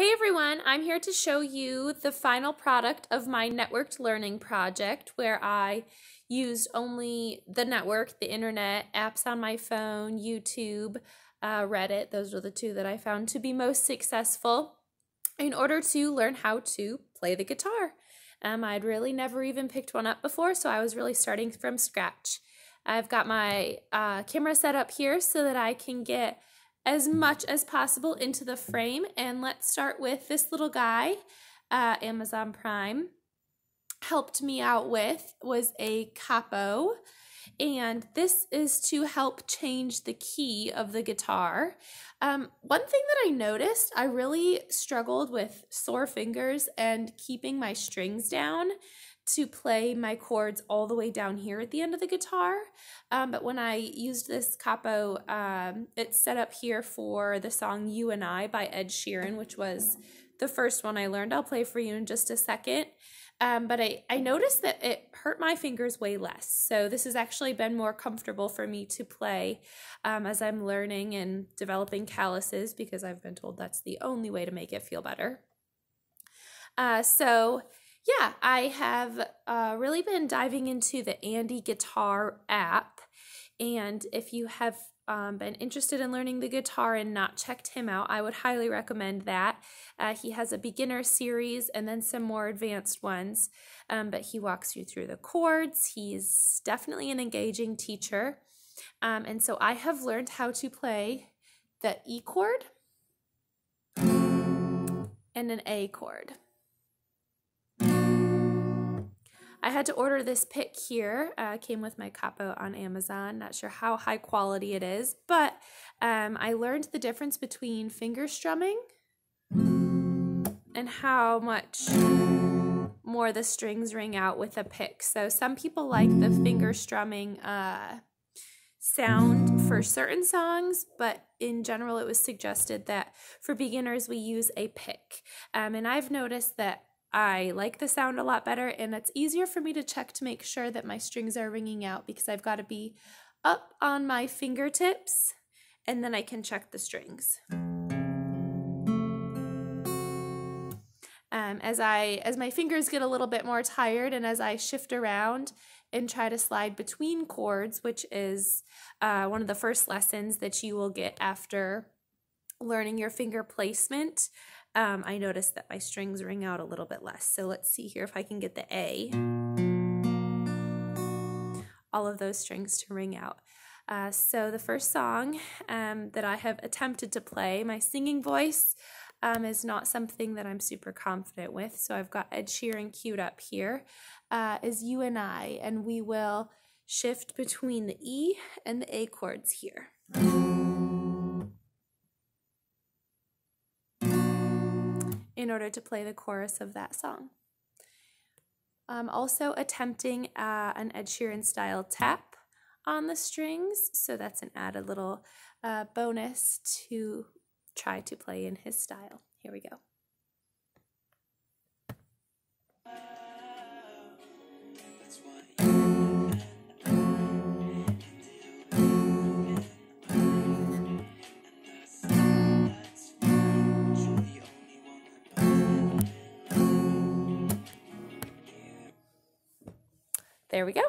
Hey everyone, I'm here to show you the final product of my networked learning project where I used only the network, the internet, apps on my phone, YouTube, Reddit. Those are the two that I found to be most successful in order to learn how to play the guitar. I'd really never even picked one up before, so I was really starting from scratch. I've got my camera set up here so that I can get as much as possible into the frame, and let's start with this little guy. Amazon Prime helped me out with was a capo, and this is to help change the key of the guitar. One thing that I noticed, I really struggled with sore fingers and keeping my strings down to play my chords all the way down here at the end of the guitar. But when I used this capo, it's set up here for the song UNI by Ed Sheeran, which was the first one I learned. I'll play for you in just a second. But I noticed that it hurt my fingers way less. So this has actually been more comfortable for me to play as I'm learning and developing calluses, because I've been told that's the only way to make it feel better. Yeah, I have really been diving into the Andy Guitar app, and if you have been interested in learning the guitar and not checked him out, I would highly recommend that. He has a beginner series and then some more advanced ones, but he walks you through the chords. He's definitely an engaging teacher, and so I have learned how to play the E chord and an A chord. I had to order this pick here. Came with my capo on Amazon. Not sure how high quality it is, but I learned the difference between finger strumming and how much more the strings ring out with a pick. So some people like the finger strumming sound for certain songs, but in general it was suggested that for beginners we use a pick. And I've noticed that I like the sound a lot better, and it's easier for me to check to make sure that my strings are ringing out, because I've got to be up on my fingertips and then I can check the strings. As my fingers get a little bit more tired and as I shift around and try to slide between chords, which is one of the first lessons that you will get after learning your finger placement, I noticed that my strings ring out a little bit less. So let's see here if I can get the A. All of those strings to ring out. So the first song that I have attempted to play, my singing voice is not something that I'm super confident with. So I've got Ed Sheeran queued up here, is UNI, and we will shift between the E and the A chords here. In order to play the chorus of that song. I'm also attempting an Ed Sheeran style tap on the strings, so that's an added little bonus to try to play in his style. Here we go. There we go.